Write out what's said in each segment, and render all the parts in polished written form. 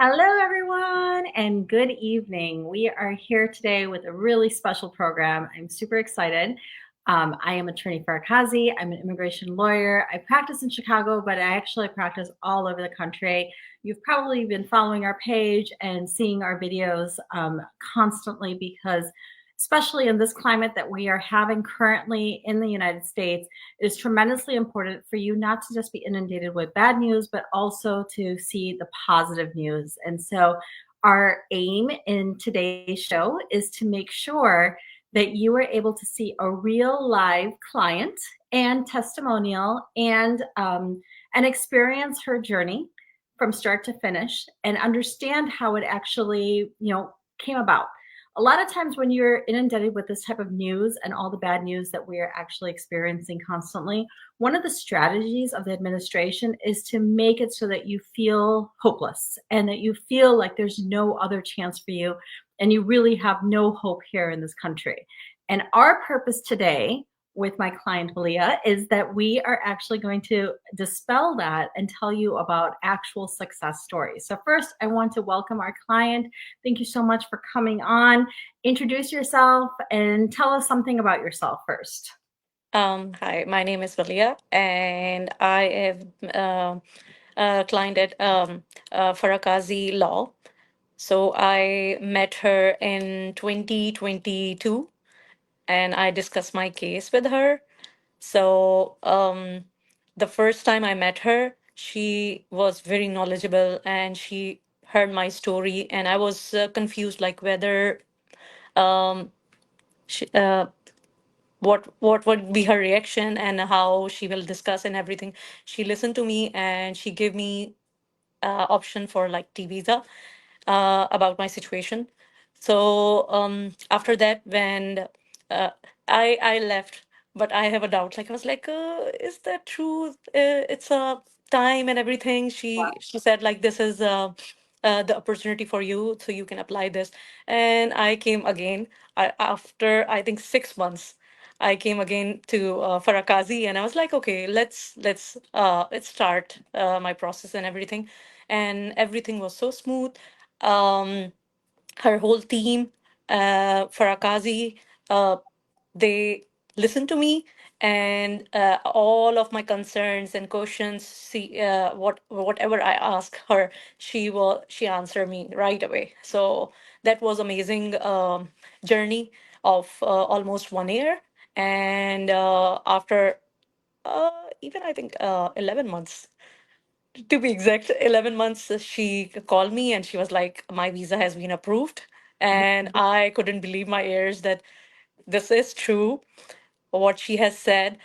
Hello, everyone, and good evening. We are here today with a really special program. I'm super excited. I am attorney Farah Kazi. I'm an immigration lawyer. I practice in Chicago, but I actually practice all over the country. You've probably been following our page and seeing our videos constantly because, especially in this climate that we are having currently in the United States, it is tremendously important for you not to just be inundated with bad news, but also to see the positive news. And so, our aim in today's show is to make sure that you are able to see a real live client and testimonial and experience her journey from start to finish and understand how it actually came about. A lot of times when you're inundated with this type of news and all the bad news that we are actually experiencing constantly, one of the strategies of the administration is to make it so that you feel hopeless and that you feel like there's no other chance for you and you really have no hope here in this country. And our purpose today with my client Valia is that we are actually going to dispel that and tell you about actual success stories. So first, I want to welcome our client. Thank you so much for coming on. Introduce yourself and tell us something about yourself first. Hi, my name is Valia, and I have a client at Farakazi Law. So I met her in 2022, and I discussed my case with her. So the first time I met her, she was very knowledgeable, and she heard my story, and I was confused, like whether she, what would be her reaction and how she will discuss and everything. She listened to me and she gave me option for like T visa about my situation. So after that, when uh, I left, but I have a doubt. Like I was like, is that true? It's a time and everything. She said like this is the opportunity for you, so you can apply this. And I came again. After I think 6 months. I came again to Farakazi, and I was like, okay, let's start my process and everything, and everything was so smooth. Um, Her whole team, Farakazi, uh, they listened to me, and all of my concerns and questions. See, whatever I asked her, she answered me right away. So that was amazing journey of almost 1 year, and after even I think 11 months to be exact, 11 months, she called me and she was like, my visa has been approved. And I couldn't believe my ears that this is true, what she has said,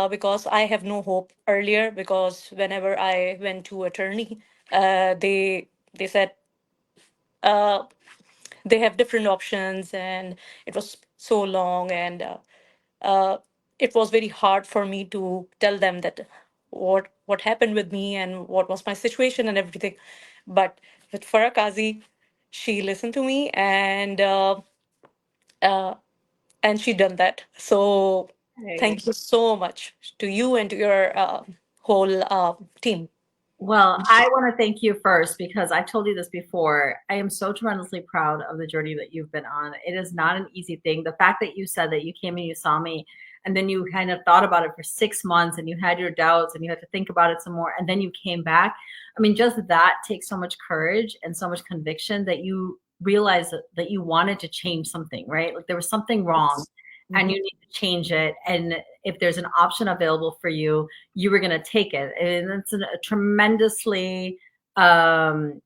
because I have no hope earlier. Because whenever I went to attorney, they said uh, they have different options, and it was so long, and uh, it was very hard for me to tell them that what happened with me and what was my situation and everything. But with Farakazi, she listened to me, uh, and she done that. So Okay. thank you so much to you and to your whole team. Well, I want to thank you first because I've told you this before. I am so tremendously proud of the journey that you've been on. It is not an easy thing. The fact that you said that you came and you saw me and then you kind of thought about it for 6 months and you had your doubts and you had to think about it some more and then you came back. I mean, just that takes so much courage and so much conviction that you realize that you wanted to change something, right? Like there was something wrong and Mhm. you need to change it. And if there's an option available for you, you were going to take it. And it's a tremendously um,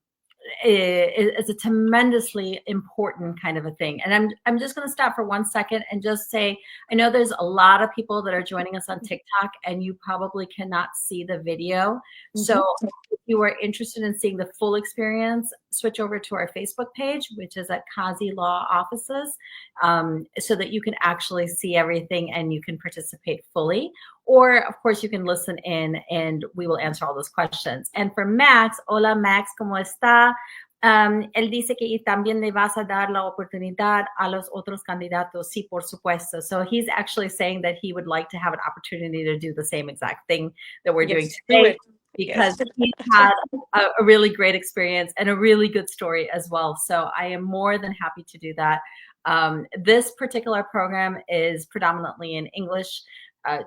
is a tremendously important kind of a thing. And I'm just going to stop for 1 second and just say, I know there's a lot of people that are joining us on TikTok, and you probably cannot see the video. So Mhm. if you are interested in seeing the full experience, switch over to our Facebook page, which is at Kazi Law Offices, so that you can actually see everything and you can participate fully. Or, of course, you can listen in and we will answer all those questions. And for Max, hola Max, ¿cómo está? Él dice que también le vas a dar la oportunidad a los otros candidatos. Sí, por supuesto. So he's actually saying that he would like to have an opportunity to do the same exact thing that we're doing Yes, do today. it. because Yes. he's had a really great experience and a really good story as well. So I am more than happy to do that. This particular program is predominantly in English,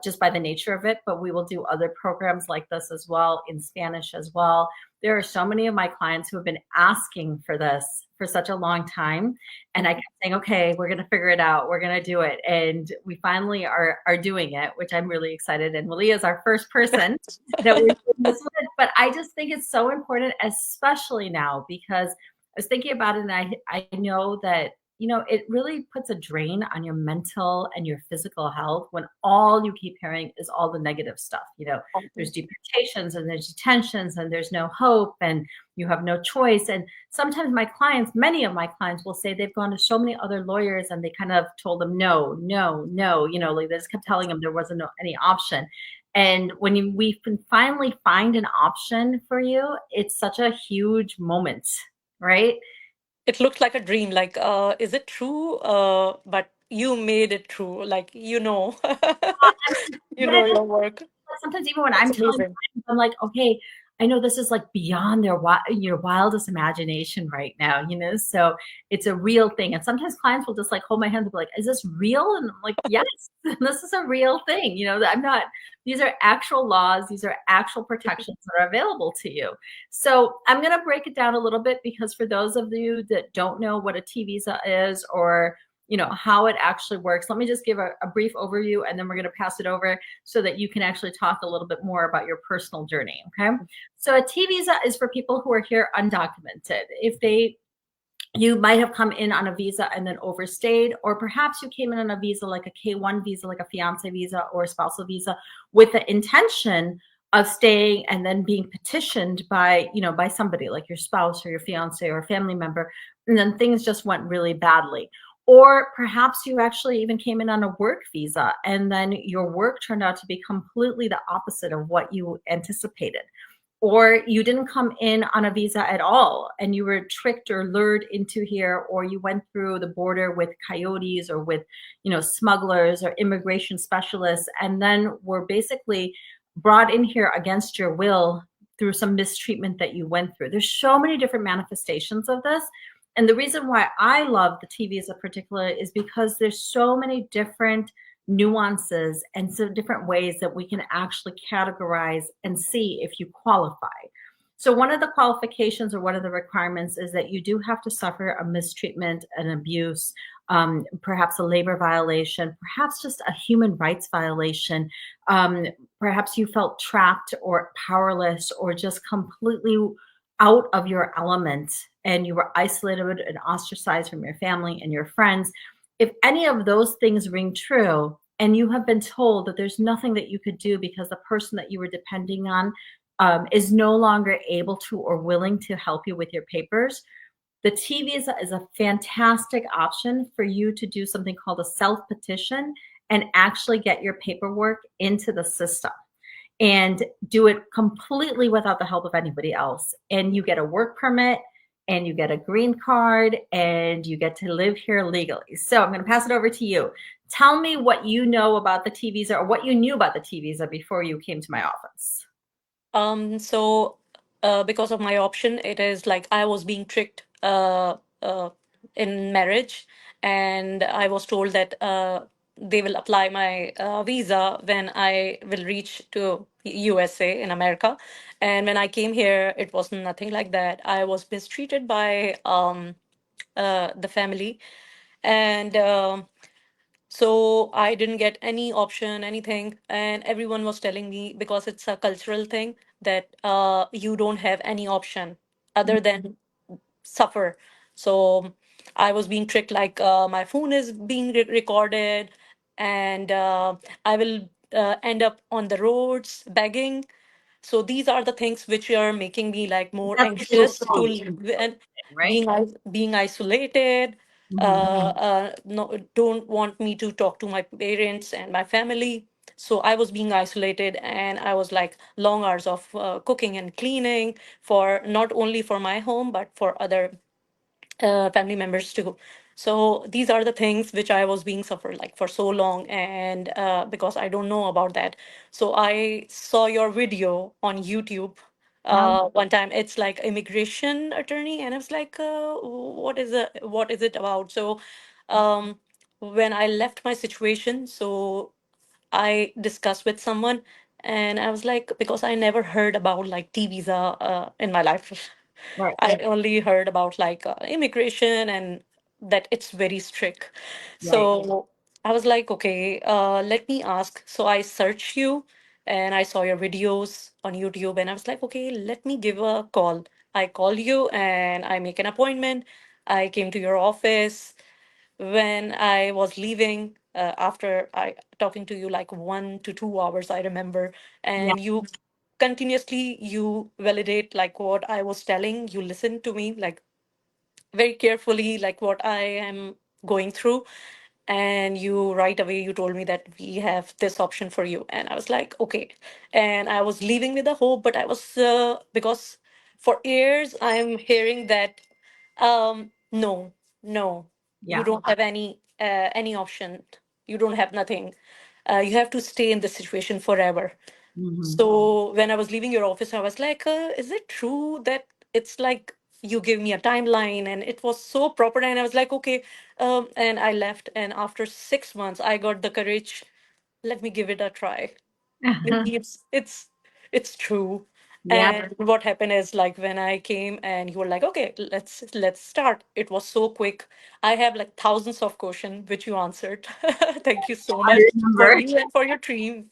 just by the nature of it, but we will do other programs like this as well, in Spanish as well. There are so many of my clients who have been asking for this for such a long time. And I kept saying, okay, we're going to figure it out. We're going to do it. And we finally are doing it, which I'm really excited. And Malia is our first person that we're doing this with. But I just think it's so important, especially now, because I was thinking about it, and I know that, you know, it really puts a drain on your mental and your physical health when all you keep hearing is all the negative stuff. You know, there's deportations and there's detentions and there's no hope and you have no choice. And sometimes my clients, many of my clients will say they've gone to so many other lawyers and they kind of told them, no, no, no, you know, like they just kept telling them there wasn't any option. And when we can finally find an option for you, it's such a huge moment, right? It looked like a dream. Like, is it true? But you made it true. Like, you But know it is your work. sometimes even when That's I'm telling amazing. clients, I'm like, okay, I know this is like beyond your wildest imagination right now, you know. So it's a real thing, and sometimes clients will just like hold my hand and be like, "Is this real?" And I'm like, "Yes, this is a real thing." You know, I'm not. These are actual laws. These are actual protections that are available to you. So I'm going to break it down a little bit because for those of you that don't know what a T visa is or you know how it actually works, let me just give a brief overview, and then we're going to pass it over so that you can actually talk a little bit more about your personal journey. Okay. So a T visa is for people who are here undocumented. You might have come in on a visa and then overstayed, or perhaps you came in on a visa like a K-1 visa, like a fiance visa or a spousal visa with the intention of staying and then being petitioned by, you know, by somebody like your spouse or your fiance or a family member. And then things just went really badly. Or perhaps you actually even came in on a work visa and then your work turned out to be completely the opposite of what you anticipated. Or you didn't come in on a visa at all and you were tricked or lured into here, or you went through the border with coyotes or with, you know, smugglers or immigration specialists, and then were basically brought in here against your will through some mistreatment that you went through. There's so many different manifestations of this. And the reason why I love the T visa in particular is because there's so many different nuances and so different ways that we can actually categorize and see if you qualify. So one of the qualifications or one of the requirements is that you do have to suffer a mistreatment, an abuse, perhaps a labor violation, perhaps just a human rights violation. Um, Perhaps you felt trapped or powerless or just completely out of your element and you were isolated and ostracized from your family and your friends. If any of those things ring true and you have been told that there's nothing that you could do because the person that you were depending on is no longer able to or willing to help you with your papers, the T visa is a fantastic option for you to do something called a self petition and actually get your paperwork into the system and do it completely without the help of anybody else. And you get a work permit and you get a green card and you get to live here legally. So I'm going to pass it over to you. Tell me what you know about the T visa or what you knew about the T visa before you came to my office. So because of my option, it is like I was being tricked in marriage, and I was told that they will apply my visa when I will reach to USA in America. And when I came here, it was nothing like that. I was mistreated by the family, and so I didn't get any option, anything. And everyone was telling me, because it's a cultural thing, that you don't have any option other than suffer. So I was being tricked, like my phone is being recorded, and I will end up on the roads begging. So these are the things which are making me like more That's the anxious to social live, and right? being isolated. Mhm. No, don't want me to talk to my parents and my family. So I was being isolated, and I was like long hours of cooking and cleaning for not only for my home but for other family members too. So these are the things which I was being suffered like for so long, and because I don't know about that, so I saw your video on YouTube Oh, one time. It's like immigration attorney, and I was like, what is it about? So um, when I left my situation, so I discussed with someone, and I was like, because I never heard about like T visa in my life. right. I only heard about like immigration and that it's very strict. Right. So I was like, okay, let me ask. So I searched you and I saw your videos on YouTube, and I was like, okay, let me give a call. I call you and I make an appointment. I came to your office when I was leaving after I talking to you like 1 to 2 hours, I remember, Yeah. and you continuously you validate like what I was telling. You listen to me like very carefully, like what I am going through, and you right away you told me that we have this option for you, and I was like, okay. And I was leaving with a hope, but I was because for years I'm hearing that no, no, you Yeah. don't have any option. You don't have nothing. You have to stay in this situation forever. Hmm. So when I was leaving your office, I was like, is it true that it's like you give me a timeline? And it was so proper. And I was like, okay. And I left. And after 6 months, I got the courage. Let me give it a try. Maybe it's true. Yeah. And what happened is like when I came and you were like, okay, let's start. It was so quick. I have like thousands of questions which you answered. Thank you so I much for remember. you and for your team.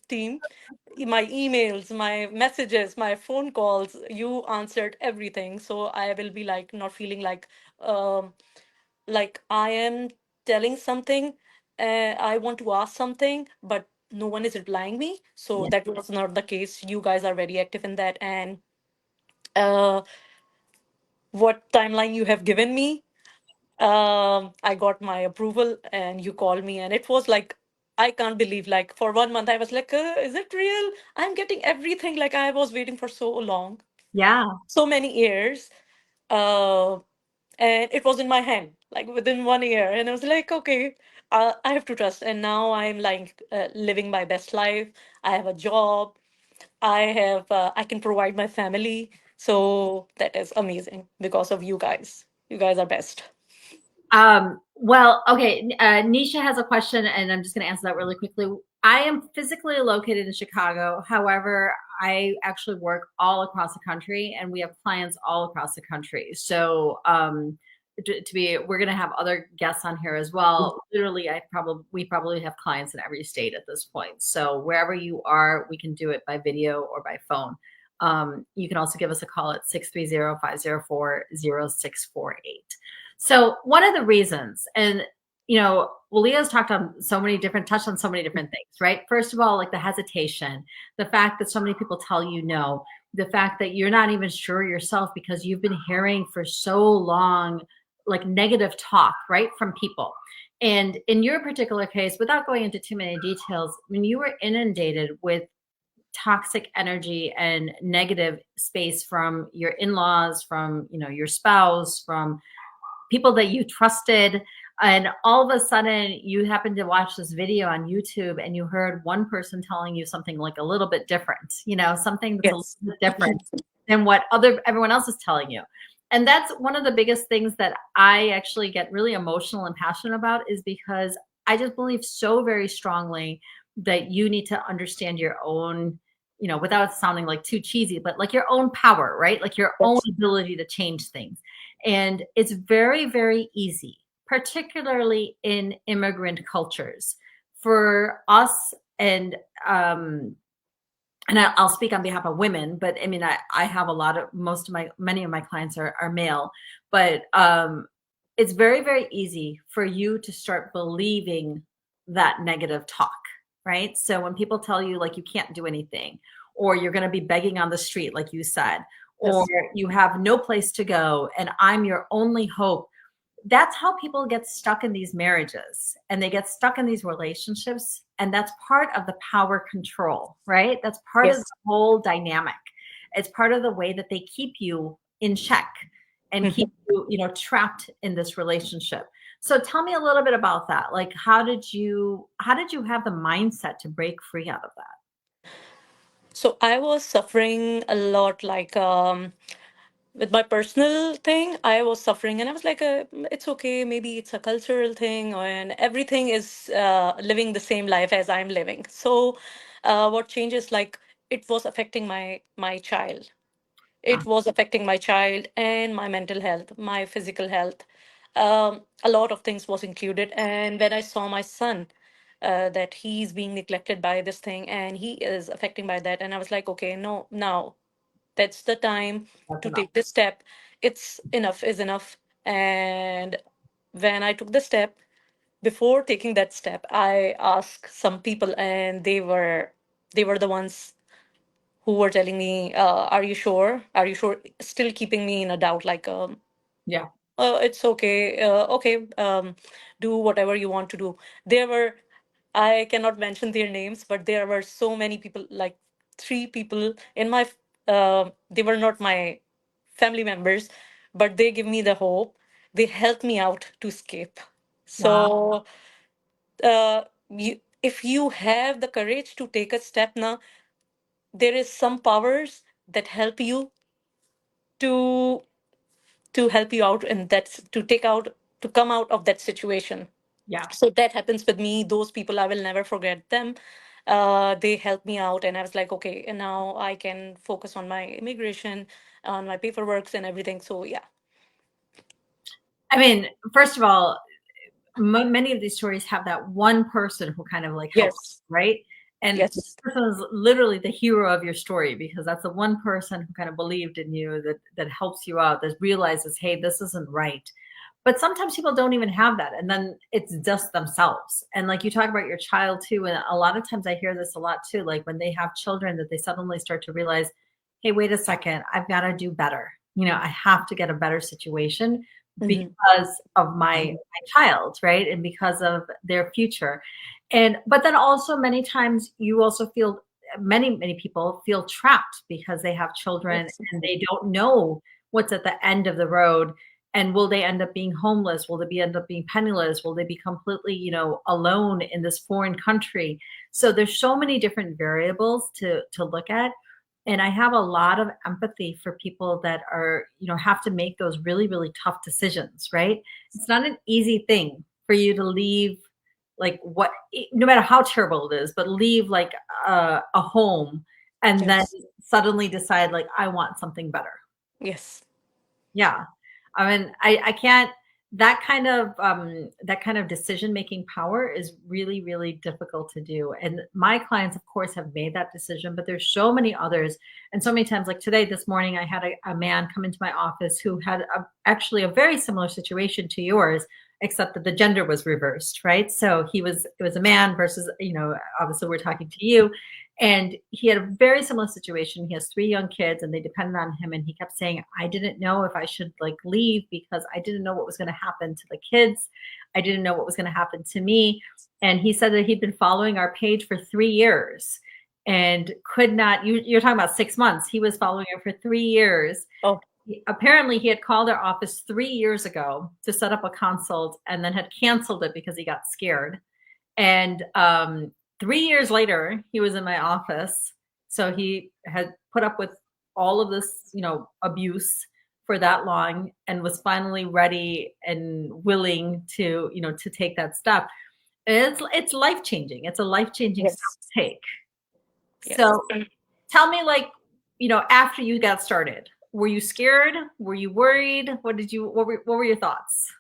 My emails, my messages, my phone calls, you answered everything. So I will be like not feeling um like I am telling something, I want to ask something, but no one is replying me. So Yeah. that was not the case. You guys are very active in that. And uh, what timeline you have given me, I got my approval and you called me, and it was like, I can't believe, like, for 1 month, I was like, is it real? I'm getting everything. Like, I was waiting for so long, Yeah. so many years. Uh, and it was in my hand like within 1 year, and I was like, okay, I have to trust. And now I'm like living my best life. I have a job. I can provide my family. So that is amazing because of you guys. You guys are best. Well, okay. Nisha has a question, and I'm just going to answer that really quickly. I am physically located in Chicago. However, I actually work all across the country, and we have clients all across the country. So, we're going to have other guests on here as well. Literally, we probably have clients in every state at this point. So wherever you are, we can do it by video or by phone. You can also give us a call at 630-504-0648. So one of the reasons, and well, Leah's touched on so many different things, right? First of all, like the hesitation, the fact that so many people tell you no, the fact that you're not even sure yourself because you've been hearing for so long, like negative talk, right, from people. And in your particular case, without going into too many details, when you were inundated with toxic energy and negative space from your in-laws, from your spouse, from people that you trusted, and all of a sudden you happened to watch this video on YouTube and you heard one person telling you something like a little bit different, something that's a little Yes. bit different than what everyone else is telling you. And that's one of the biggest things that I actually get really emotional and passionate about, is because I just believe so very strongly that you need to understand your own, without sounding like too cheesy, but like your own power, right? Like your own Yes. ability to change things. And it's very, very easy, particularly in immigrant cultures, for us. And I'll speak on behalf of women, but I mean, I have many of my clients are male, but it's very, very easy for you to start believing that negative talk, right? So when people tell you like you can't do anything, or you're going to be begging on the street, like you said, or Yes. you have no place to go, and I'm your only hope, that's how people get stuck in these marriages and they get stuck in these relationships. And that's part of the power control, right? That's part of the Yes. whole dynamic. It's part of the way that they keep you in check and keep you, trapped in this relationship. So tell me a little bit about that. Like, how did you have the mindset to break free out of that? So I was suffering a lot, like with my personal thing. I was suffering, and I was like, "It's okay. Maybe it's a cultural thing, and everything is living the same life as I'm living." So, what changes? Like, it was affecting my child. Uh, It was affecting my child and my mental health, my physical health. A lot of things was included. And when I saw my son, that he's being neglected by this thing and he is affecting by that, and I was like, okay, no, now that's the time that's to enough. take this step. It's enough is enough. And when I took the step, before taking that step, I asked some people, and they were the ones who were telling me, "Are you sure? Are you sure?" Still keeping me in a doubt, like, Yeah. It's okay. Okay, do whatever you want to do." There were, I cannot mention their names, but there were so many people, like three people in my, they were not my family members, but they give me the hope. They helped me out to escape. Wow. So, if you have the courage to take a step now, there is some powers that help you to help you out, and that's to take out, to come out of that situation. Yeah. So that happens with me. Those people, I will never forget them. They helped me out, and I was like, okay, and now I can focus on my immigration, on my paperwork and everything. So yeah. I mean, first of all, many of these stories have that one person who kind of like helps, Yes. right? And this Yes. person is literally the hero of your story because that's the one person who kind of believed in you, that helps you out, that realizes, hey, this isn't right. But sometimes people don't even have that, and then it's just themselves. And like you talk about your child too, and a lot of times I hear this a lot too, like when they have children, that they suddenly start to realize, hey, wait a second, I've got to do better. I have to get a better situation Hmm. because of my child, right? And because of their future. And but then also many times you also feel, many people feel trapped because they have children Yes. and they don't know what's at the end of the road. And will they end up being homeless? Will they end up being penniless? Will they be completely, alone in this foreign country? So there's so many different variables to look at. And I have a lot of empathy for people that are, have to make those really, really tough decisions, right? It's not an easy thing for you to leave, like, what, no matter how terrible it is, but leave like a home and then Yes. suddenly decide, like, I want something better. Yes. Yeah. I mean, I can't, that kind of decision making power is really, really difficult to do. And my clients, of course, have made that decision, but there's so many others. And so many times, like today, this morning, I had a man come into my office who had actually a very similar situation to yours, except that the gender was reversed, right? So it was a man versus, obviously we're talking to you. And he had a very similar situation. He has three young kids and they depended on him. And he kept saying, I didn't know if I should like leave because I didn't know what was going to happen to the kids. I didn't know what was going to happen to me. And he said that he'd been following our page for 3 years and could not, you're talking about 6 months. He was following it for 3 years. Oh. Apparently, he had called our office 3 years ago to set up a consult and then had canceled it because he got scared. And 3 years later, he was in my office. So he had put up with all of this, abuse for that long and was finally ready and willing to, to take that step. And it's life changing. It's a life changing step Yes. to take. Yes. So tell me, like, after you got started, were you scared? Were you worried? What were your thoughts?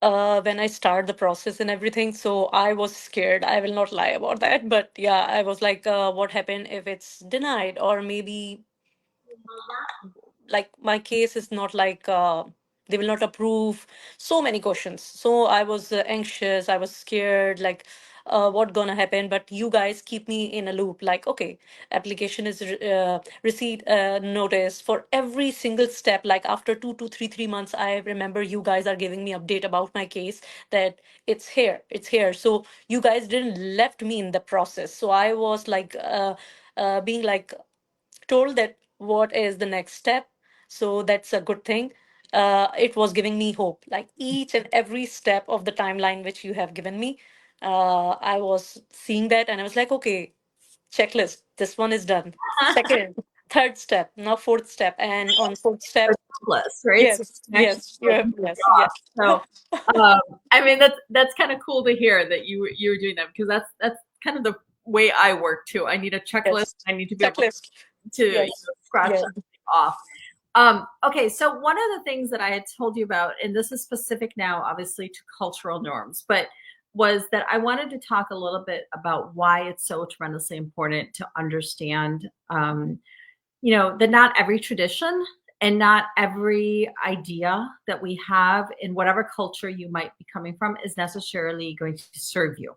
When I start the process and everything, so I was scared. I will not lie about that. But yeah, I was like, what happened if it's denied? Or maybe like my case is not like, they will not approve. So many questions. So I was anxious. I was scared, like, what gonna happen? But you guys keep me in a loop, like, okay, application is receipt notice for every single step. Like after 2 to 3 months, I remember you guys are giving me update about my case, that it's here. So you guys didn't left me in the process. So I was like, being like told that what is the next step. So that's a good thing. it was giving me hope. Like each and every step of the timeline which you have given me, I was seeing that and I was like, okay, checklist. This one is done. Second, third step, now fourth step, and on fourth Or step, checklist, right? So yes, you can actually yes, like yeah, move yes, it yes. off. So I mean that's kind of cool to hear that you were doing that, because that's kind of the way I work too. I need a checklist. Yes. I need to be able Checklist. to Yes. scratch Yes. something off. Okay, so one of the things that I had told you about, and this is specific now, obviously, to cultural norms, but was that I wanted to talk a little bit about why it's so tremendously important to understand, that not every tradition and not every idea that we have in whatever culture you might be coming from is necessarily going to serve you,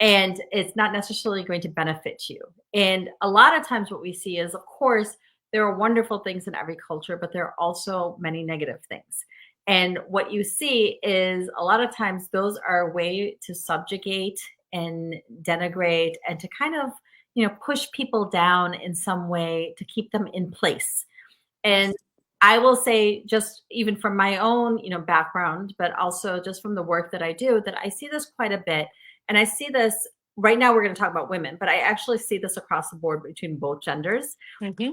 and it's not necessarily going to benefit you. And a lot of times, what we see is, of course, there are wonderful things in every culture, but there are also many negative things. And what you see is a lot of times those are a way to subjugate and denigrate and to kind of, push people down in some way to keep them in place. And Yes. I will say, just even from my own, background, but also just from the work that I do, that I see this quite a bit. And I see this right now, we're going to talk about women, but I actually see this across the board between both genders. Mm-hmm.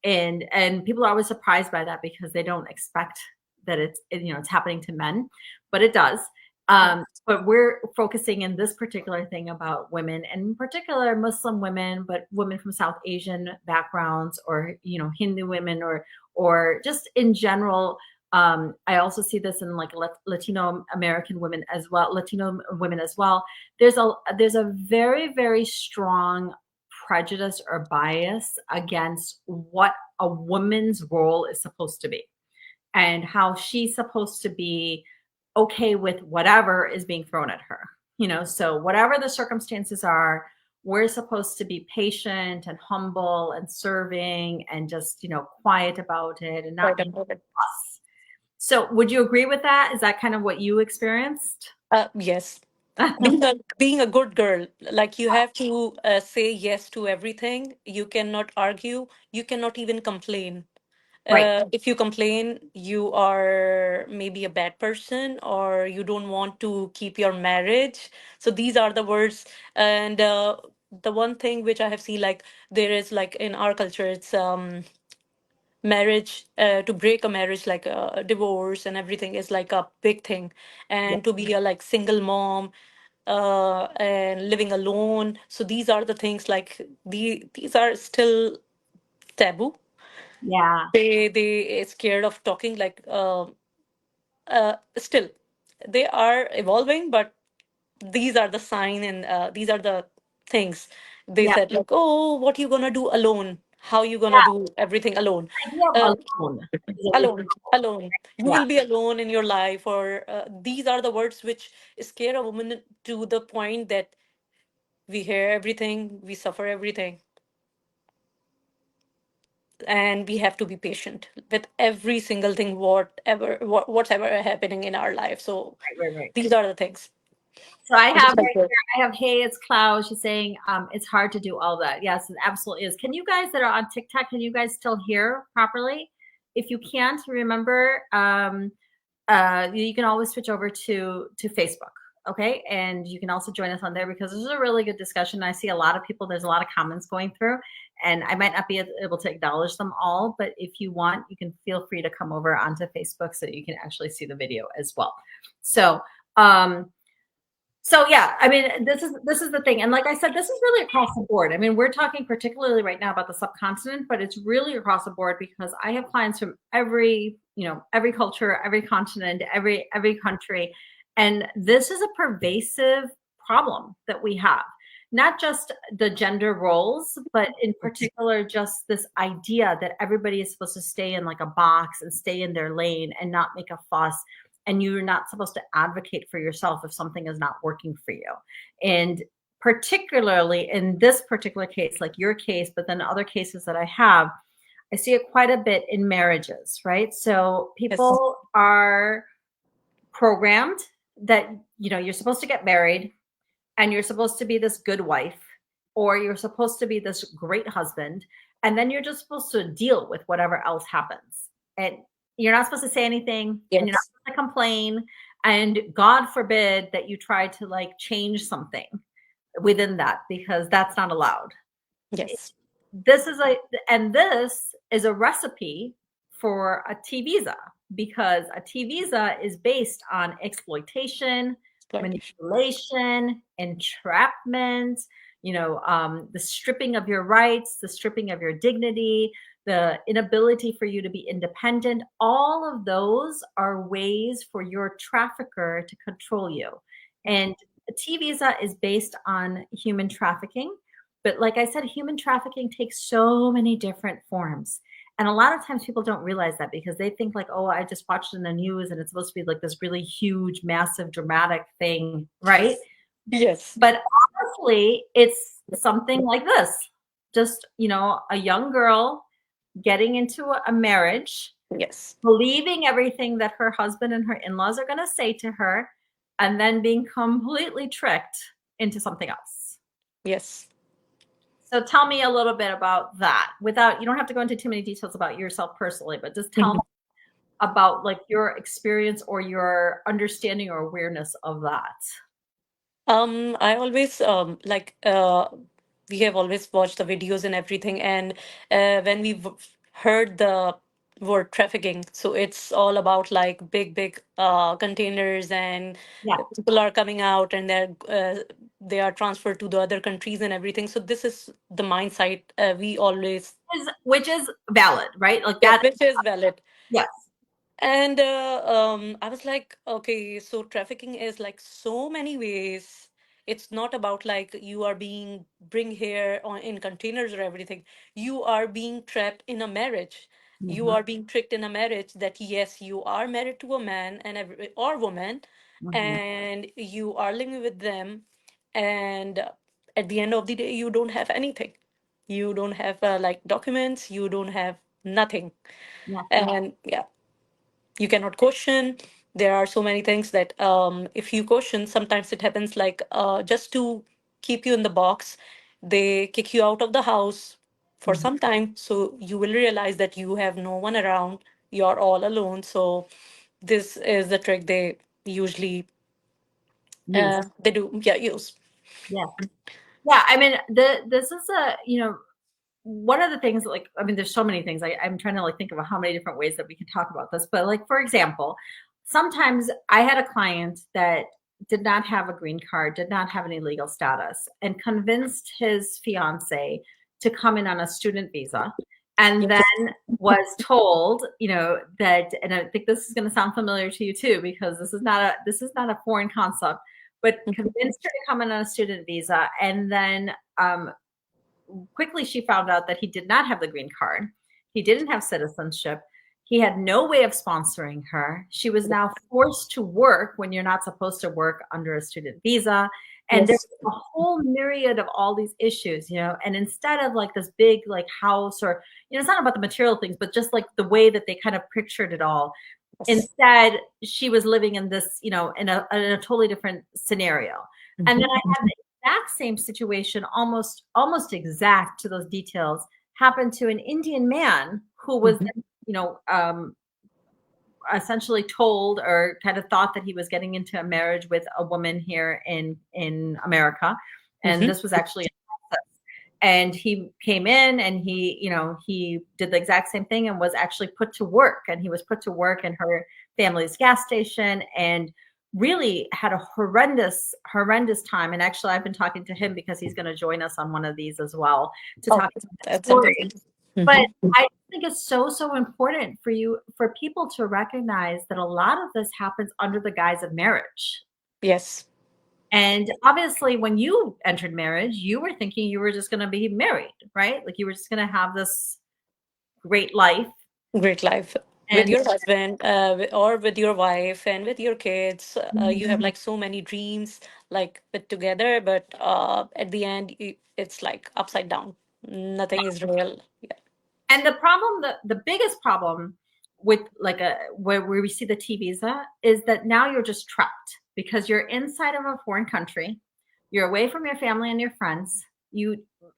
And people are always surprised by that because they don't expect that it's happening to men, but it does. But we're focusing in this particular thing about women, and in particular Muslim women, but women from South Asian backgrounds, or Hindu women, or just in general. I also see this in like Latino American women as well, Latino women as well. There's a very, very strong prejudice or bias against what a woman's role is supposed to be, and how she's supposed to be okay with whatever is being thrown at her. So whatever the circumstances are, we're supposed to be patient and humble and serving and just, quiet about it and not Quite being about it. us. So would you agree with that? Is that kind of what you experienced? Yes. Being a good girl, like you have to say yes to everything. You cannot argue. You cannot even complain. Right. If you complain, you are maybe a bad person or you don't want to keep your marriage. So these are the words. And the one thing which I have seen, like there is like in our culture, it's marriage, to break a marriage, like a divorce and everything is like a big thing. Yeah. And to be a like single mom, and living alone. So these are the things like these are still taboo. Yeah. They scared of talking like still they are evolving, but these are the sign and these are the things they Yeah. said like, oh, what you gonna do alone, how you gonna do everything alone. Idea uh, of alone is a really Alone, alone, you yeah. will be alone in your life, or these are the words which scare a woman to the point that we hear everything, we suffer everything, and we have to be patient with every single thing, whatever happening in our life. So Right, right, right. these are the things. So I Just have like right that. here, I have, hey, it's Cloud. She's saying it's hard to do all that. Yes, it absolutely is. Can you guys that are on TikTok, can you guys still hear properly? If you can't, remember, you can always switch over to Facebook. Okay. And you can also join us on there, because this is a really good discussion. I see a lot of people, there's a lot of comments going through, and I might not be able to acknowledge them all, but if you want, you can feel free to come over onto Facebook so that you can actually see the video as well. So, um, so yeah, I mean, this is the thing. And like I said, this is really across the board. I mean, we're talking particularly right now about the subcontinent, but it's really across the board, because I have clients from every culture, every continent, every country. And this is a pervasive problem that we have. Not just the gender roles, but in particular just this idea that everybody is supposed to stay in like a box and stay in their lane and not make a fuss, and you're not supposed to advocate for yourself if something is not working for you. And particularly in this particular case, like your case, but then other cases that I have, I see it quite a bit in marriages, right? So Yes. people are programmed that, you're supposed to get married and you're supposed to be this good wife, or you're supposed to be this great husband, and then you're just supposed to deal with whatever else happens. And you're not supposed to say anything, and you're not Yes. supposed to complain. And God forbid that you try to like change something within that, because that's not allowed. Yes. This is a and this is a recipe for a T visa, because a T visa is based on exploitation, Exploitation. manipulation, entrapment, the stripping of your rights, the stripping of your dignity, the inability for you to be independent. All of those are ways for your trafficker to control you. And a T visa is based on human trafficking. But like I said, human trafficking takes so many different forms. And a lot of times people don't realize that, because they think like, oh, I just watched it in the news and it's supposed to be like this really huge, massive, dramatic thing, right? Yes. But honestly, it's something like this. Just, a young girl getting into a marriage, Yes. believing everything that her husband and her in-laws are going to say to her, and then being completely tricked into something else. Yes. So tell me a little bit about that. Without, you don't have to go into too many details about yourself personally, but just tell me Mhm. about like your experience or your understanding or awareness of that. I always we have always watched the videos and everything, and when heard the word trafficking, so it's all about like big containers, and Yeah. people are coming out, and they are transferred to the other countries and everything. So this is the mindset we always, Which is valid, right? Like yes, that. which is valid. Yes. And I was like, okay, so trafficking is like so many ways. It's not about like you are being bring here on in containers or everything. You are being trapped in a marriage. You Hmm. are being tricked in a marriage that yes, you are married to a man and or woman, Hmm. and you are living with them, and at the end of the day, you don't have anything. You don't have like documents. You don't have nothing. Yeah. And yeah, you cannot question. There are so many things that if you question, sometimes it happens like just to keep you in the box, they kick you out of the house for Hmm. some time, so you will realize that you have no one around, you're all alone. So this is the trick they usually Use. they do, yeah, use. Yeah. Yeah. I mean, this is one of the things, like, I mean, there's so many things. I'm trying to like think of how many different ways that we can talk about this. But like, for example, sometimes I had a client that did not have a green card, did not have any legal status, and convinced his fiance to come in on a student visa. And then Yes. was told, that, and I think this is going to sound familiar to you too, because this is not a foreign concept, but Mhm. convinced her to come in on a student visa, and then quickly she found out that he did not have the green card. He didn't have citizenship. He had no way of sponsoring her. She was now forced to work when you're not supposed to work under a student visa. And there's Yes. a whole myriad of all these issues, and instead of like this big like house, or, it's not about the material things, but just like the way that they kind of pictured it all. Yes. Instead, she was living in this, in a totally different scenario. And then Mhm. I had the exact same situation, almost exact to those details, happened to an Indian man who was, Mhm. you know, um, essentially told or kind of thought that he was getting into a marriage with a woman here in America, and Mhm. this was actually, and he came in and he did the exact same thing and was actually put to work, and he was put to work in her family's gas station, and really had a horrendous time. And actually I've been talking to him because he's going to join us on one of these as well, to Oh, talk about his that's story. amazing. But Mhm. I think it's so important for people to recognize that a lot of this happens under the guise of marriage. Yes. And obviously, when you entered marriage, you were thinking you were just going to be married, right? Like you were just going to have this great life. Great life with And your husband, or with your wife and with your kids. You have like so many dreams, like put together, but at the end, it's like upside down. Nothing is real. Yeah. and the problem, the biggest problem with like where we see the T visa is that now you're just trapped because you're inside of a foreign country. You're away from your family and your friends.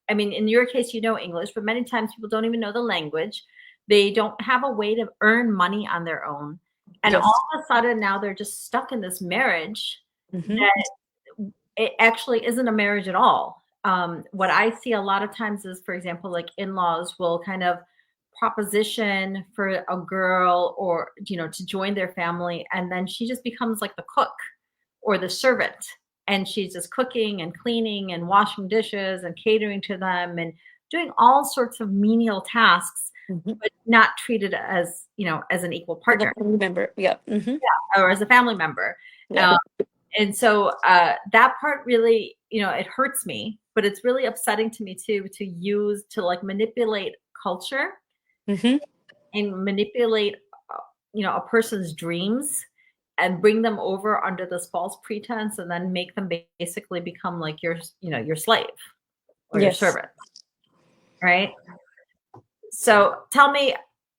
I mean, in your case, you know English, but many times people don't even know the language. They don't have a way to earn money on their own. And Yes. all of a sudden now they're just stuck in this marriage Mm-hmm. that it actually isn't a marriage at all. What I see a lot of times is, for example, like in-laws will kind of proposition for a girl or to join their family, and then she just becomes like the cook or the servant, and she's just cooking and cleaning and washing dishes and catering to them and doing all sorts of menial tasks, Mm-hmm. but not treated as as an equal As a partner family member. Yeah. Mm-hmm. or as a family member. Yeah. Um, and so that part really, it hurts me, but it's really upsetting to me too, to like manipulate culture Mm-hmm. and manipulate, a person's dreams and bring them over under this false pretense and then make them basically become like your slave or your Yes. servant, right? So tell me,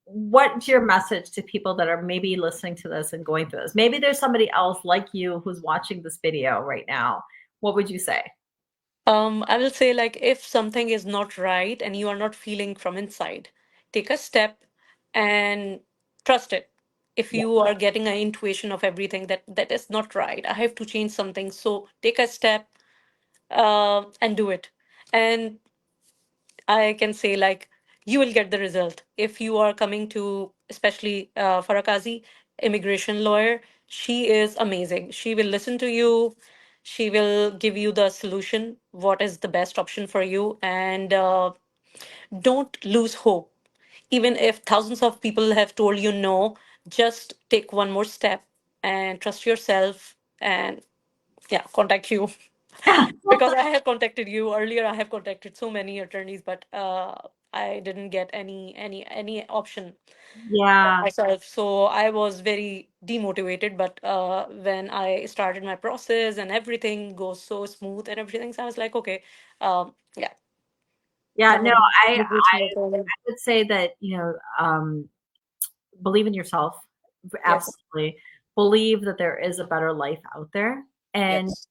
what's your message to people that are maybe listening to this and going through this? Maybe there's somebody else like you who's watching this video right now. What would you say? I will say, like, if something is not right and you are not feeling from inside, take a step and trust it. If Yeah. you are getting an intuition of everything that is not right, I have to change something. So take a step and do it. And I can say, like, you will get the result. If you are coming to, especially Farakazi, immigration lawyer, she is amazing. She will listen to you. She will give you the solution, what is the best option for you, and don't lose hope. Even if thousands of people have told you no, just take one more step and trust yourself and yeah, contact you. Because I have contacted you earlier. I have contacted so many attorneys, but I didn't get any option for Yeah. myself. So I was very demotivated. But when I started my process and everything goes so smooth and everything, so I was like, okay, yeah, Yeah. No, now I immigration attorney. would say that, believe in yourself. Yes, Absolutely. Believe that there is a better life out there. And yes,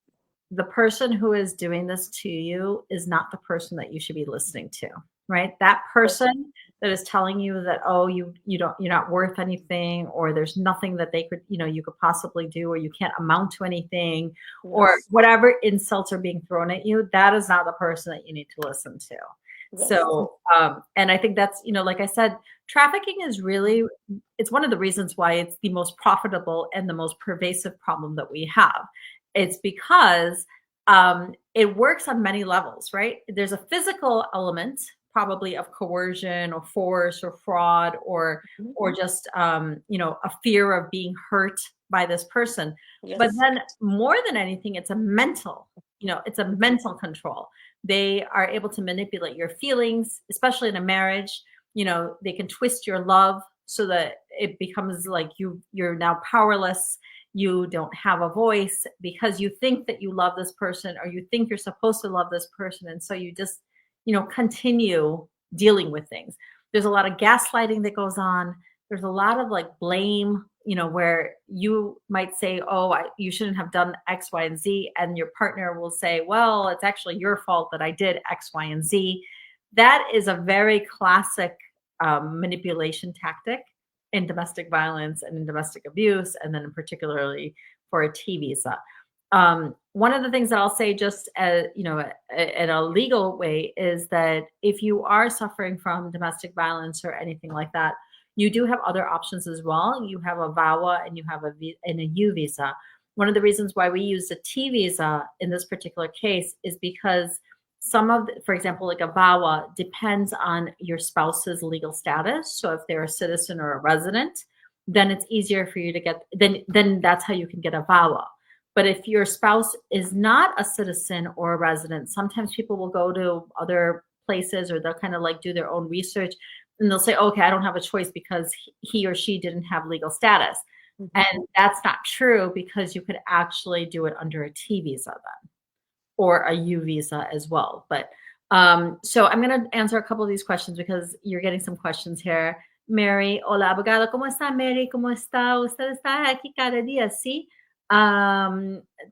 the person who is doing this to you is not the person that you should be listening to, right? That yes, person that is telling you that, oh, you're not worth anything, or there's nothing that they could, you could possibly do, or you can't amount to anything, or yes, whatever insults are being thrown at you, that is not the person that you need to listen to. yes, So and I think that's, like I said, trafficking is really, it's one of the reasons why it's the most profitable and the most pervasive problem that we have. It's because it works on many levels, right? There's a physical element, probably of coercion or force or fraud mhm, or just a fear of being hurt by this person. But yes, then more than anything, it's a mental control. They are able to manipulate your feelings, especially in a marriage. They can twist your love so that it becomes like you're now powerless. You don't have a voice because you think that you love this person, or you think you're supposed to love this person, and so you just continue dealing with things. There's a lot of gaslighting that goes on. There's a lot of like blame, where you might say, oh, you shouldn't have done X, Y, and Z, and your partner will say, well, it's actually your fault that I did X, Y, and Z. That is a very classic manipulation tactic in domestic violence and in domestic abuse, and then particularly for a T visa. One of the things that I'll say, just as in a legal way, is that if you are suffering from domestic violence or anything like that, you do have other options as well. You have a VAWA and you have a U visa. One of the reasons why we use a T visa in this particular case is because for example, like a VAWA depends on your spouse's legal status. So if they're a citizen or a resident, then it's easier for you to get, then that's how you can get a VAWA. But if your spouse is not a citizen or a resident, sometimes people will go to other places, or they'll kind of like do their own research, and they'll say, okay, I don't have a choice because he or she didn't have legal status. mhm. And that's not true, because you could actually do it under a T visa then, or a U visa as well. But so I'm going to answer a couple of these questions because you're getting some questions here. Mary, hola, abogado, ¿cómo está, Mary? ¿Cómo está? Usted está aquí cada día, ¿sí?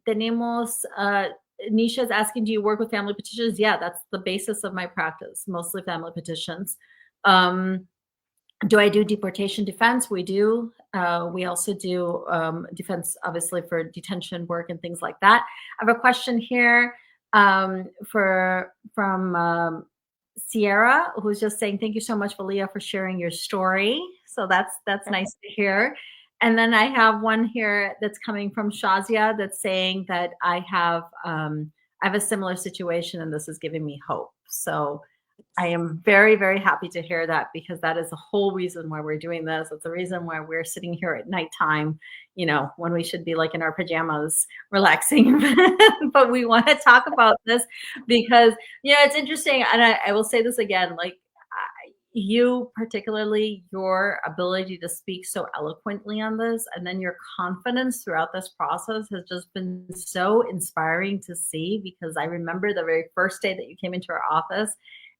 Tenemos, Nisha's asking, do you work with family petitions? Yeah, that's the basis of my practice, mostly family petitions. Um, Do I do deportation defense? We do. We also do defense, obviously, for detention work and things like that. I have a question here from Sierra, who's just saying, "Thank you so much, Valia, for sharing your story." So that's Mhm. nice to hear. And then I have one here that's coming from Shazia that's saying that I have a similar situation, and this is giving me hope. So I am very, very happy to hear that because that is the whole reason why we're doing this. It's the reason why we're sitting here at nighttime, when we should be like in our pajamas relaxing. But we want to talk about this because, it's interesting. And I will say this again, like you particularly, your ability to speak so eloquently on this, and then your confidence throughout this process has just been so inspiring to see because I remember the very first day that you came into our office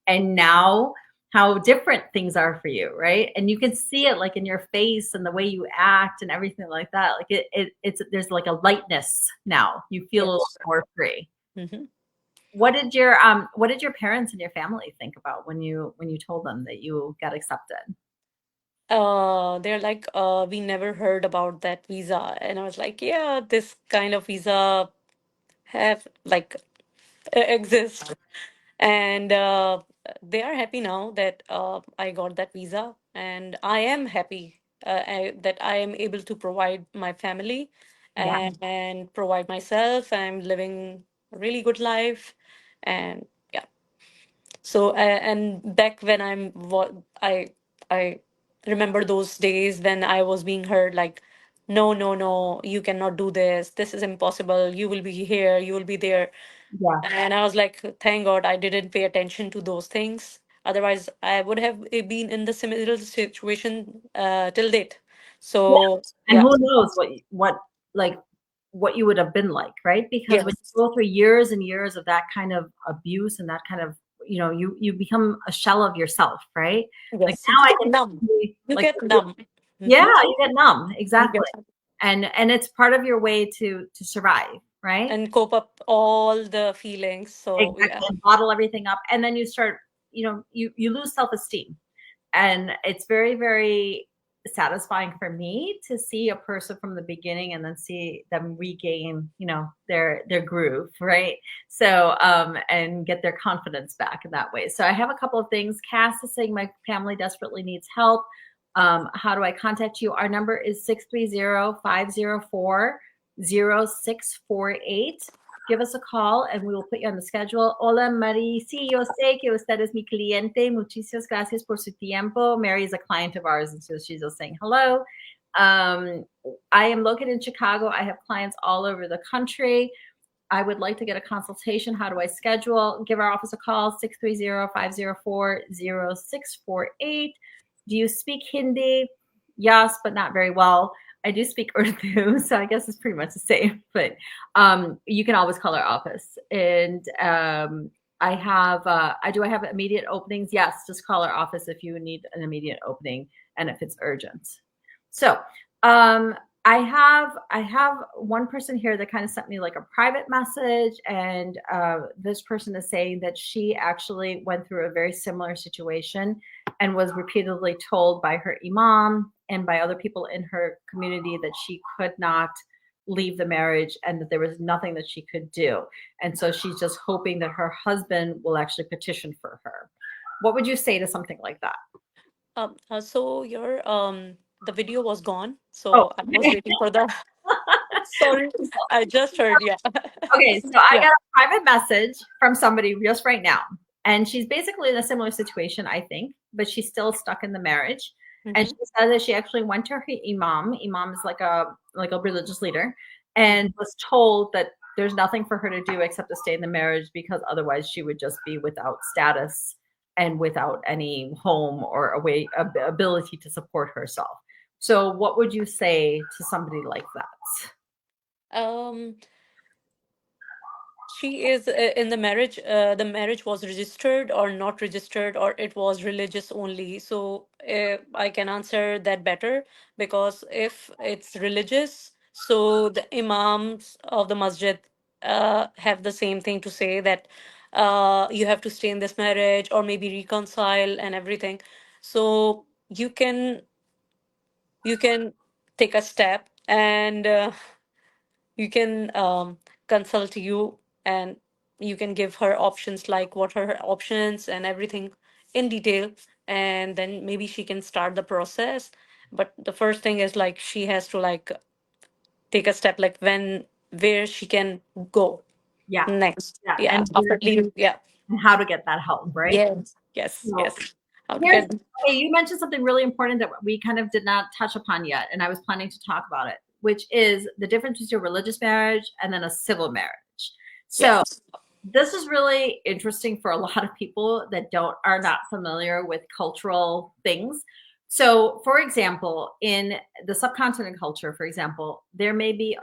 and now how different things are for you, right? And you can see it like in your face and the way you act and everything like that. Like it's there's like a lightness now. You feel a little Yes. more free. Hmm. What did your parents and your family think about when you told them that you got accepted? They're like, we never heard about that visa. And I was like, yeah, this kind of visa have like exist. And they are happy now that I got that visa. And I am happy that I am able to provide my family Yeah. and provide myself. I'm living a really good life. And yeah. So and back when I remember those days when I was being heard like, no, no, no, you cannot do this. This is impossible. You will be here. You will be there. Yeah. And I was like, thank God I didn't pay attention to those things. Otherwise, I would have been in the similar situation till date. Yeah. So And yeah, who knows like what you would have been like, right? Because when you yes, go through years and years of that kind of abuse and that kind of, you become a shell of yourself, right? Like yes, now you I get can numb. see You like get numb. yeah, Hmm. you get numb. You Exactly. get And it's part of your way to survive, right? and cope up all the feelings. So yeah, Exactly. And bottle everything up. And then you start, you lose self-esteem. And it's very, very satisfying for me to see a person from the beginning and then see them regain, their groove, right? So and get their confidence back in that way. So I have a couple of things. Cass is saying my family desperately needs help. How do I contact you? Our number is 630-504-0648. Give us a call and we will put you on the schedule. Hola, Mary. Sí, yo sé que usted es mi cliente. Muchísimas gracias por su tiempo. Mary is a client of ours, and so she's just saying hello. I am located in Chicago. I have clients all over the country. I would like to get a consultation. How do I schedule? Give our office a call, 630-504-0648. Do you speak Hindi? Yes, but not very well. I do speak Urdu, so I guess it's pretty much the same. But you can always call our office. And I have immediate openings? Yes, just call our office if you need an immediate opening and if it's urgent. So um, I have one person here that kind of sent me like a private message, and this person is saying that she actually went through a very similar situation and was repeatedly told by her imam and by other people in her community that she could not leave the marriage and that there was nothing that she could do. And so she's just hoping that her husband will actually petition for her. What would you say to something like that? so your the video was gone. Oh, So I was waiting for the. Sorry, I just heard. Yeah, okay. So I yeah. got a private message from somebody just right now. And she's basically in a similar situation, I think, but she's still stuck in the marriage. And she Hmm. said that she actually went to her imam. Imam is like a religious leader, and was told that there's nothing for her to do except to stay in the marriage because otherwise she would just be without status and without any home or ability to support herself. So what would you say to somebody like that? Um, She is in the marriage. The marriage was registered or not registered, or it was religious only. So I can answer that better because if it's religious, so the imams of the masjid have the same thing to say that you have to stay in this marriage or maybe reconcile and everything. So you can you can take a step, and you can consult you, and you can give her options, like what are her options and everything in detail, and then maybe she can start the process. But the first thing is like she has to like take a step, like when where she can go Yeah. next. Yeah. Yeah, And after leaving. Yeah. how to get that help, right? Yes, yes, So yes. How to here's get. okay, you mentioned something really important that we kind of did not touch upon yet, and I was planning to talk about it, which is the difference between a religious marriage and then a civil marriage. So Yes. this is really interesting for a lot of people that are not familiar with cultural things. So, for example, in the subcontinent culture, for example, there may be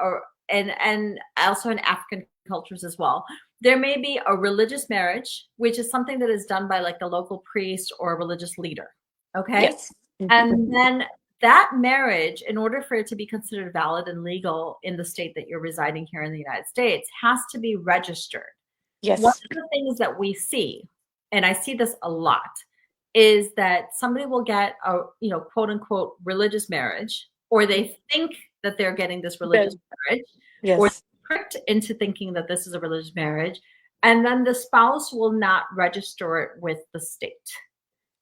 and also in African cultures as well, there may be a religious marriage, which is something that is done by like the local priest or a religious leader. Okay. Yes. Mhm. And then that marriage, in order for it to be considered valid and legal in the state that you're residing here in the United States, has to be registered. One Yes. of the things that we see, and I see this a lot, is that somebody will get a, quote unquote religious marriage, or they think that they're getting this religious Well, marriage, or yes. tricked into thinking that this is a religious marriage, and then the spouse will not register it with the state.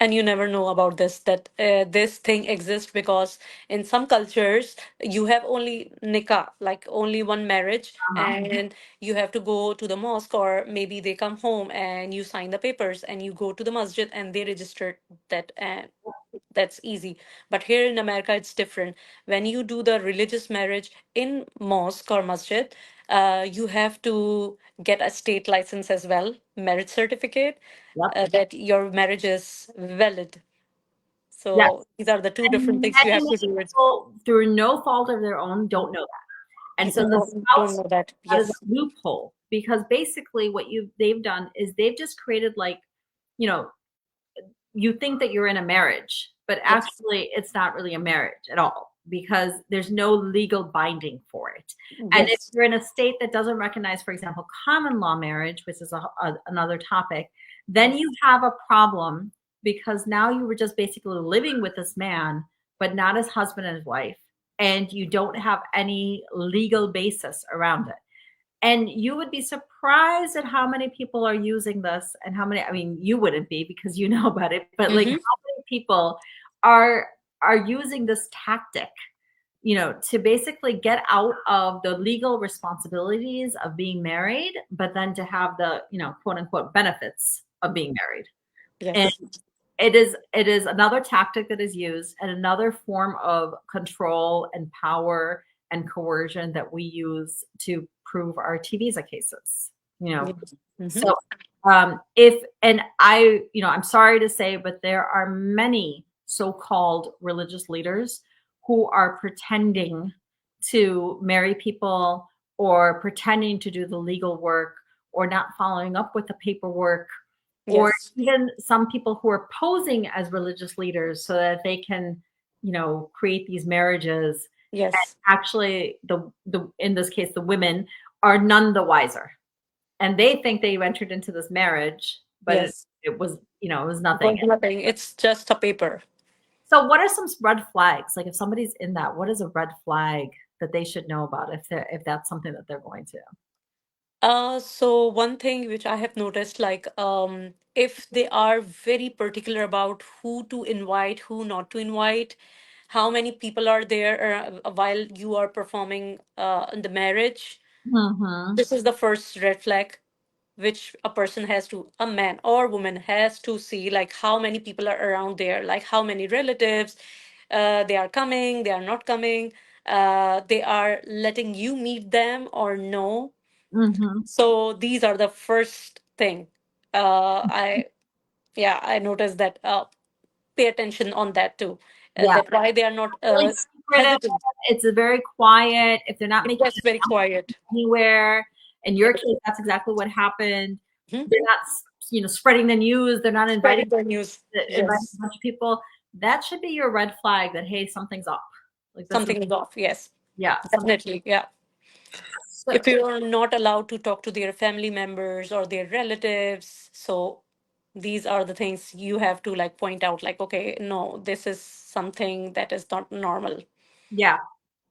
And you never know about this, that this thing exists, because in some cultures you have only nikah, like only one marriage, Uh-huh. and you have to go to the mosque, or maybe they come home and you sign the papers and you go to the masjid and they register that, and that's easy. But here in America it's different. When you do the religious marriage in mosque or masjid, you have to get a state license as well, marriage certificate, Yep. that your marriage is valid. Yes. So these are the two different And things you many, have to many do it. people, through no fault of their own, don't know that. And so the People don't spouse, know that. that is a Yes. loophole, because basically what they've done is they've just created like, you know, you think that you're in a marriage, but Yes. actually it's not really a marriage at all, because there's no legal binding for it. And if Yes. you're in a state that doesn't recognize, for example, common law marriage, which is another topic, then Yes. you have a problem, because now you were just basically living with this man, but not as husband and wife, and you don't have any legal basis around it. And you would be surprised at how many people are using this, and how many, I mean, you wouldn't be because you know about it, but like how Mm-hmm. many people are using this tactic, to basically get out of the legal responsibilities of being married, but then to have the, quote unquote benefits of being married. And Yes. it is another tactic that is used, and another form of control and power and coercion that we use to prove our T visa cases. Yes. Mm-hmm. So if and I, I'm sorry to say, but there are many so-called religious leaders who are pretending to marry people, or pretending to do the legal work, or not following up with the paperwork, or Yes. even some people who are posing as religious leaders so that they can, create these marriages. And Yes. actually, the in this case, the women are none the wiser, and they think they entered into this marriage, but it, Yes. it was, it was nothing. Was nothing. It's just a paper. So, what are some red flags? Like, if somebody's in that, what is a red flag that they should know about if that's something that they're going to? So one thing which I have noticed, like, if they are very particular about who to invite, who not to invite, how many people are there while you are performing in the marriage, Mm-hmm. this is the first red flag, which a person has to, a man or woman has to see, like how many people are around there, like how many relatives, they are coming, they are not coming, they are letting you meet them or no. Mm-hmm. So these are the first thing. I Yeah, I noticed that. Pay attention on that too. Yeah. That why they are not Really secretive. hesitant. It's a very quiet. If they're not It's making just very quiet. anywhere. In your Yes. case, that's exactly what happened. Mhm. They're not, spreading the news. They're not Spreading the news. inviting a Yes. bunch of people. That should be your red flag that, hey, something's up. Like this is, Something is off. Yes. yeah, something. Definitely. Yeah. If you are not allowed to talk to their family members or their relatives, so these are the things you have to like point out, like, okay, no, this is something that is not normal. Yeah,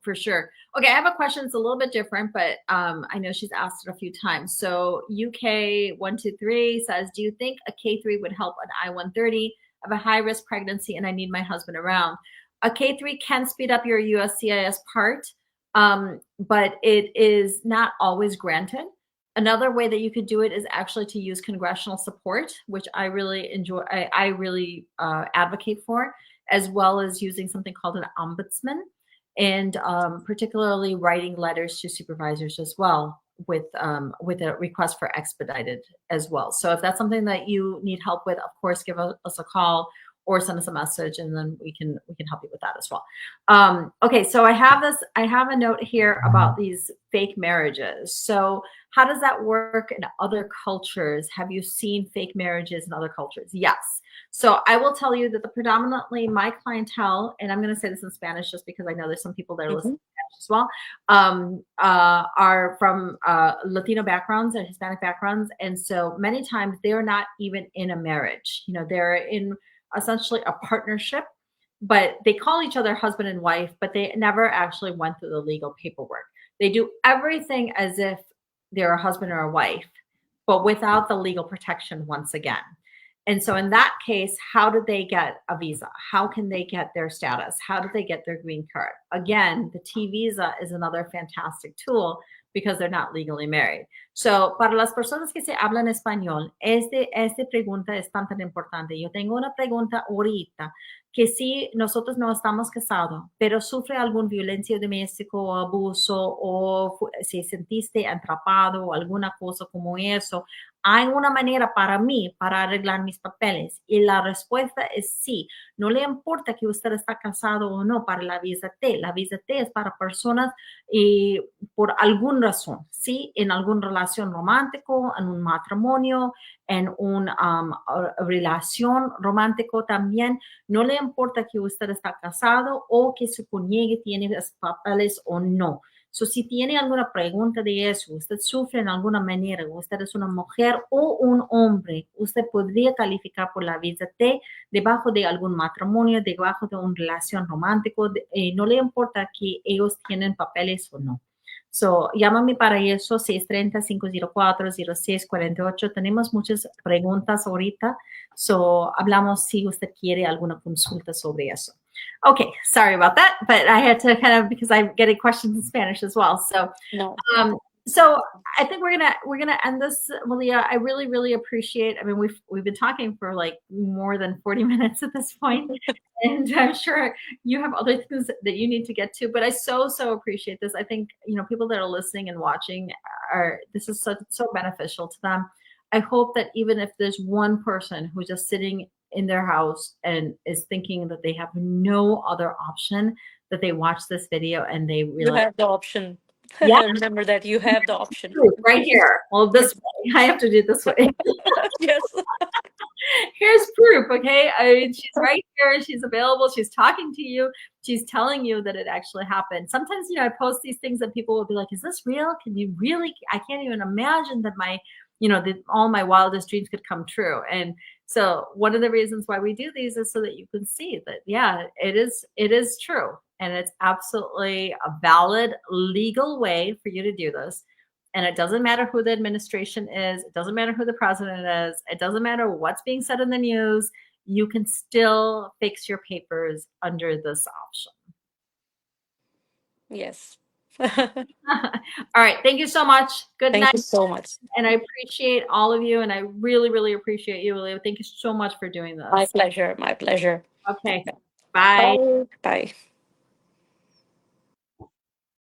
for sure. Okay, I have a question that's a little bit different, but I know she's asked it a few times. So UK123 says, do you think a K3 would help an I-130? I have a high risk pregnancy and I need my husband around. A K3 can speed up your USCIS part, but it is not always granted. Another way that you could do it is actually to use congressional support, which I really enjoy. I really advocate for, as well as using something called an ombudsman, and particularly writing letters to supervisors as well with a request for expedited as well. So if that's something that you need help with, of course, give us a call or send us a message, and then we can help you with that as well. Okay, so I have a note here about these fake marriages. So how does that work in other cultures? Have you seen fake marriages in other cultures? Yes. So I will tell you that the predominantly my clientele, and I'm going to say this in Spanish just because I know there's some people that are listening to Spanish as well, are from Latino backgrounds and Hispanic backgrounds. And so many times they're not even in a marriage. You know, they're in essentially a partnership, but they call each other husband and wife, but they never actually went through the legal paperwork. They do everything as if they're a husband or a wife, but without the legal protection once again. And so in that case, how do they get a visa? How can they get their status? How do they get their green card? Again, the T visa is another fantastic tool because they're not legally married. So, para las personas que se hablan español, esta pregunta es tan importante. Yo tengo una pregunta ahorita, que si nosotros no estamos casados, pero sufre alguna violencia doméstica o abuso, o si sentiste atrapado o alguna cosa como eso, ¿hay una manera para mí para arreglar mis papeles? Y la respuesta es sí. No le importa que usted está casado o no para la visa T. La visa T es para personas y por alguna razón, ¿sí? En alguna relación romántica, en un matrimonio, en una relación romántica también. No le importa que usted está casado o que su cónyuge tiene los papeles o no. So, si tiene alguna pregunta de eso, usted sufre en alguna manera, usted es una mujer o un hombre, usted podría calificar por la visa T debajo de algún matrimonio, debajo de una relación romántica, no le importa que ellos tienen papeles o no. So, llámame para eso, 630-504-0648. Tenemos muchas preguntas ahorita. So, hablamos si usted quiere alguna consulta sobre eso. Okay, sorry about that, but I had to kind of, because I'm getting questions in Spanish as well. So, No. So I think we're gonna end this, Malia. I really appreciate. I mean, we've been talking for like more than 40 minutes at this point, and I'm sure you have other things that you need to get to. But I so appreciate this. I think people that are listening and watching this is so beneficial to them. I hope that even if there's one person who's just sitting in their house and is thinking that they have no other option, that they watch this video and they You realize, have the option. yeah, Remember that you have the option. right here. Well, this way. I have to do it this way. Yes. Here's proof, okay? I mean, she's right here. She's available. She's talking to you. She's telling you that it actually happened. Sometimes, I post these things and people will be like, is this real? Can you really? I can't even imagine that that all my wildest dreams could come true. And so one of the reasons why we do these is so that you can see that, yeah, it is true. And it's absolutely a valid legal way for you to do this. And it doesn't matter who the administration is. It doesn't matter who the president is. It doesn't matter what's being said in the news. You can still fix your papers under this option. Yes. All right. Thank you so much. Good night. Thank you so much. And I appreciate all of you. And I really appreciate you, Malia. Thank you so much for doing this. My pleasure. My pleasure. Okay. Bye. Bye. Bye.